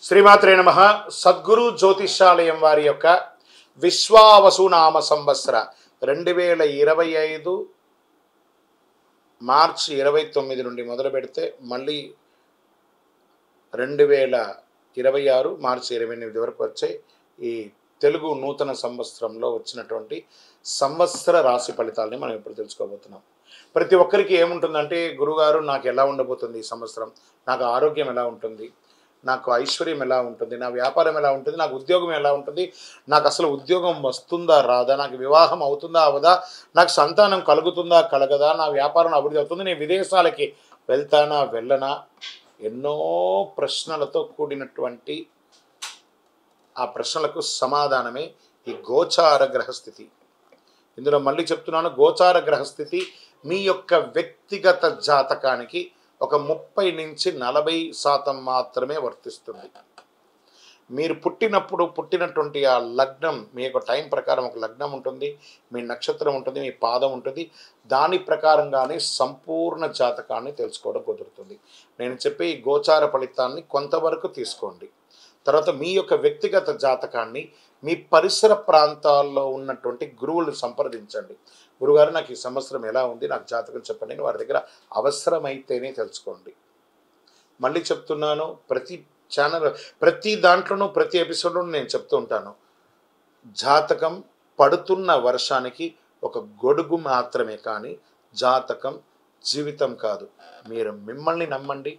శ్రీమాత్రే నమః. సద్గురు జ్యోతిష్యాలయం వారి యొక్క విశ్వావసునామ సంవత్సర 2025 మార్చి 29 నుండి మొదలు పెడితే మళ్ళీ 2026 మార్చి 28 వరకు వచ్చే ఈ తెలుగు నూతన సంవత్సరంలో వచ్చినటువంటి సంవత్సర రాశి ఫలితాలని మనం ఇప్పుడు తెలుసుకోబోతున్నాం. ప్రతి ఒక్కరికి ఏముంటుందంటే, గురుగారు నాకు ఎలా ఉండబోతుంది ఈ సంవత్సరం, నాకు ఆరోగ్యం ఎలా ఉంటుంది, నాకు ఐశ్వర్యం ఎలా ఉంటుంది, నా వ్యాపారం ఎలా ఉంటుంది, నాకు ఉద్యోగం ఎలా ఉంటుంది, నాకు అసలు ఉద్యోగం వస్తుందా రాదా, నాకు వివాహం అవుతుందా అవదా, నాకు సంతానం కలుగుతుందా కలగదా, నా వ్యాపారం అభివృద్ధి అవుతుంది, నేను విదేశాలకి వెళ్తానా వెళ్ళనా, ఎన్నో ప్రశ్నలతో కూడినటువంటి ఆ ప్రశ్నలకు సమాధానమే ఈ గోచార గ్రహస్థితి. ఇందులో మళ్ళీ చెప్తున్నాను, గోచార గ్రహస్థితి మీ యొక్క వ్యక్తిగత జాతకానికి ఒక 30 నుంచి 40% మాత్రమే వర్తిస్తుంది. మీరు పుట్టినటువంటి ఆ లగ్నం, మీ యొక్క టైం ప్రకారం ఒక లగ్నం ఉంటుంది, మీ నక్షత్రం ఉంటుంది, మీ పాదం ఉంటుంది, దాని ప్రకారంగానే సంపూర్ణ జాతకాన్ని తెలుసుకోవడం కుదురుతుంది. నేను చెప్పే ఈ గోచార ఫలితాన్ని కొంతవరకు తీసుకోండి. తర్వాత మీ యొక్క వ్యక్తిగత జాతకాన్ని మీ పరిసర ప్రాంతాల్లో ఉన్నటువంటి గురువులను సంప్రదించండి. గురుగారు నాకు ఈ సంవత్సరం ఎలా ఉంది, నాకు జాతకం చెప్పండి అని వారి దగ్గర అవసరమైతేనే తెలుసుకోండి. మళ్ళీ చెప్తున్నాను, ప్రతి దాంట్లోనూ ప్రతి ఎపిసోడ్లోనూ నేను చెప్తూ ఉంటాను, జాతకం పడుతున్న వర్షానికి ఒక గొడుగు మాత్రమే, కానీ జాతకం జీవితం కాదు. మీరు మిమ్మల్ని నమ్మండి,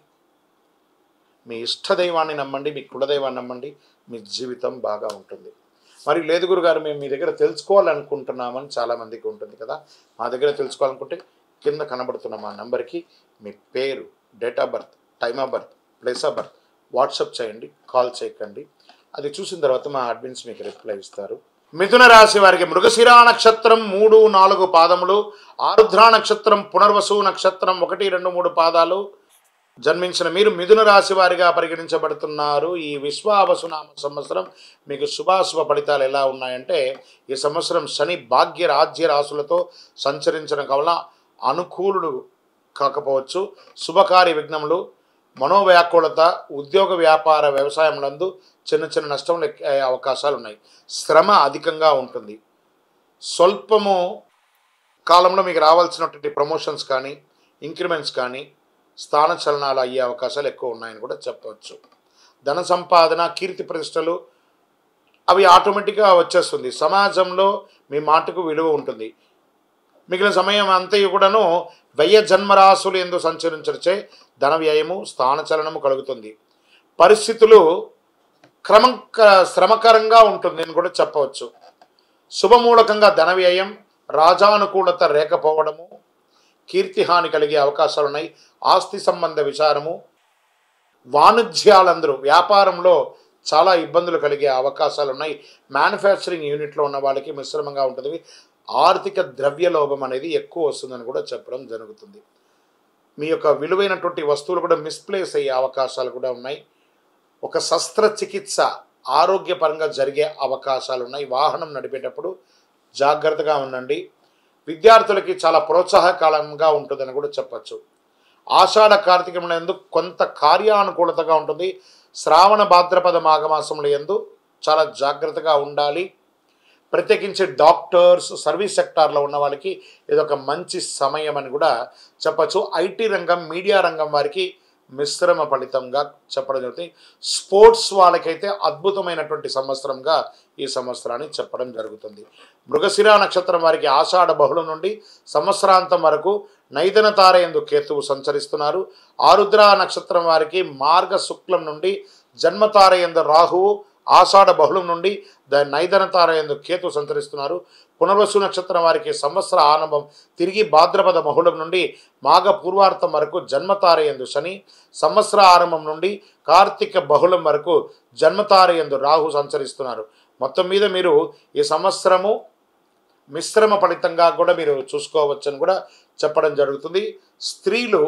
మీ ఇష్టదైవాన్ని నమ్మండి, మీ కులదైవాన్ని నమ్మండి, మీ జీవితం బాగా ఉంటుంది. మరి లేదు గురుగారు మేము మీ దగ్గర తెలుసుకోవాలనుకుంటున్నామని చాలామందికి ఉంటుంది కదా. మా దగ్గర తెలుసుకోవాలనుకుంటే కింద కనబడుతున్న మా నెంబర్కి మీ పేరు, date of birth, time of birth, place of birth WhatsApp చేయండి, కాల్ చేయకండి. అది చూసిన తర్వాత మా అడ్మిన్స్ మీకు రిప్లై ఇస్తారు. మిథున రాశి వారికి మృగశిరా నక్షత్రం 3, 4 పాదములు, ఆరుద్ర నక్షత్రం, పునర్వసు నక్షత్రం 1, 2, 3 పాదాలు జన్మించిన మీరు మిథున రాశి వారిగా పరిగణించబడుతున్నారు. ఈ విశ్వావసునామ సంవత్సరం మీకు శుభాశుభ ఫలితాలు ఎలా ఉన్నాయంటే, ఈ సంవత్సరం శని భాగ్య రాజ్య రాశులతో సంచరించడం వలన అనుకూలుడు కాకపోవచ్చు. శుభకార్య విఘ్నములు, మనోవ్యాకులత, ఉద్యోగ వ్యాపార వ్యవసాయములందు చిన్న నష్టములు అయ్యే అవకాశాలు ఉన్నాయి. శ్రమ అధికంగా ఉంటుంది. స్వల్పము కాలంలో మీకు రావాల్సినటువంటి ప్రమోషన్స్ కానీ, ఇంక్రిమెంట్స్ కానీ, స్థాన చలనాలు అయ్యే అవకాశాలు ఎక్కువ ఉన్నాయని కూడా చెప్పవచ్చు. ధన సంపాదన, కీర్తి ప్రతిష్టలు అవి ఆటోమేటిక్గా వచ్చేస్తుంది. సమాజంలో మీ మాటకు విలువ ఉంటుంది. మిగిలిన సమయం అంతయు కూడాను వ్యయ జన్మరాశులు ఎందు సంచరించే ధన వ్యయము, స్థాన చలనము కలుగుతుంది. పరిస్థితులు శ్రమకరంగా ఉంటుంది అని కూడా చెప్పవచ్చు. శుభమూలకంగా ధన వ్యయం, రాజానుకూలత లేకపోవడము, కీర్తిహాని కలిగే అవకాశాలు ఉన్నాయి. ఆస్తి సంబంధ విచారము, వాణిజ్యాలందరూ వ్యాపారంలో చాలా ఇబ్బందులు కలిగే అవకాశాలు ఉన్నాయి. మ్యానుఫ్యాక్చరింగ్ యూనిట్లో ఉన్న వాళ్ళకి మిశ్రమంగా ఉంటుంది. ఆర్థిక ద్రవ్యలోభం అనేది ఎక్కువ వస్తుందని కూడా చెప్పడం జరుగుతుంది. మీ యొక్క విలువైనటువంటి వస్తువులు కూడా మిస్ప్లేస్ అయ్యే అవకాశాలు కూడా ఉన్నాయి. ఒక శస్త్రచికిత్స ఆరోగ్యపరంగా జరిగే అవకాశాలు ఉన్నాయి. వాహనం నడిపేటప్పుడు జాగ్రత్తగా ఉండండి. విద్యార్థులకి చాలా ప్రోత్సాహకాలంగా ఉంటుందని కూడా చెప్పచ్చు. ఆషాఢ కార్తీకముల యందు కొంత కార్యానుకూలతగా ఉంటుంది. శ్రావణ భాద్రపద మాఘమాసముల యందు చాలా జాగ్రత్తగా ఉండాలి. ప్రత్యేకించి డాక్టర్స్, సర్వీస్ సెక్టార్లో ఉన్న వాళ్ళకి ఇదొక మంచి సమయం అని కూడా చెప్పచ్చు. ఐటీ రంగం, మీడియా రంగం వారికి మిశ్రమ ఫలితంగా చెప్పడం జరుగుతుంది. స్పోర్ట్స్ వాళ్ళకైతే అద్భుతమైనటువంటి సంవత్సరంగా ఈ సంవత్సరాన్ని చెప్పడం జరుగుతుంది. మృగశిరా నక్షత్రం వారికి ఆషాఢ బహుళం నుండి సంవత్సరాంతం వరకు నైదన తార యందు కేతువు సంచరిస్తున్నారు. ఆరుద్ర నక్షత్రం వారికి మార్గ శుక్లం నుండి జన్మతార యందు రాహువు, ఆషాఢ బహుళం నుండి నైదన తార యందు కేతు సంచరిస్తున్నారు. పునర్వసు నక్షత్రం వారికి సంవత్సర ఆరంభం తిరిగి భాద్రపద బహుళం నుండి మాఘ పూర్వార్థం వరకు జన్మతార యందు శని, సంవత్సర ఆరంభం నుండి కార్తీక బహుళం వరకు జన్మతార యందు రాహు సంచరిస్తున్నారు. మొత్తం మీద మీరు ఈ సంవత్సరము మిశ్రమ ఫలితంగా కూడా మీరు చూసుకోవచ్చని కూడా చెప్పడం జరుగుతుంది. స్త్రీలు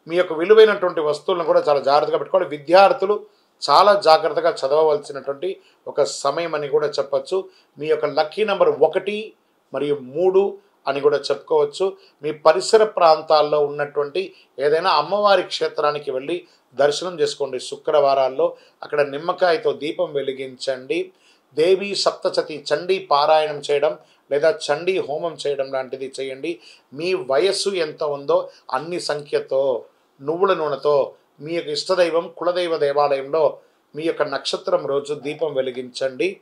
మీ యొక్క విలువైనటువంటి వస్తువులను కూడా చాలా జాగ్రత్తగా పెట్టుకోవాలి. విద్యార్థులు చాలా జాగ్రత్తగా చదవవలసినటువంటి ఒక సమయం అని కూడా చెప్పచ్చు. మీ యొక్క లక్కీ నెంబర్ 1 మరియు 3 అని కూడా చెప్పుకోవచ్చు. మీ పరిసర ప్రాంతాల్లో ఉన్నటువంటి ఏదైనా అమ్మవారి క్షేత్రానికి వెళ్ళి దర్శనం చేసుకోండి. శుక్రవారాల్లో అక్కడ నిమ్మకాయతో దీపం వెలిగించండి. దేవి సప్తశతి చండీ పారాయణం చేయడం లేదా చండీ హోమం చేయడం లాంటిది చేయండి. మీ వయస్సు ఎంత ఉందో అన్ని సంఖ్యతో నువ్వుల నూనెతో మీ యొక్క ఇష్టదైవం కులదైవ దేవాలయంలో మీ యొక్క నక్షత్రం రోజు దీపం వెలిగించండి.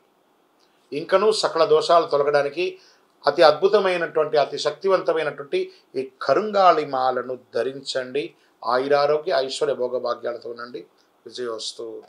ఇంకనూ సకల దోషాలు తొలగడానికి అతి అద్భుతమైనటువంటి అతి శక్తివంతమైనటువంటి ఈ కరుంగాళి మాలను ధరించండి. ఆయురారోగ్య ఐశ్వర్య భోగభాగ్యాలతో ఉండండి. విజయోస్తు.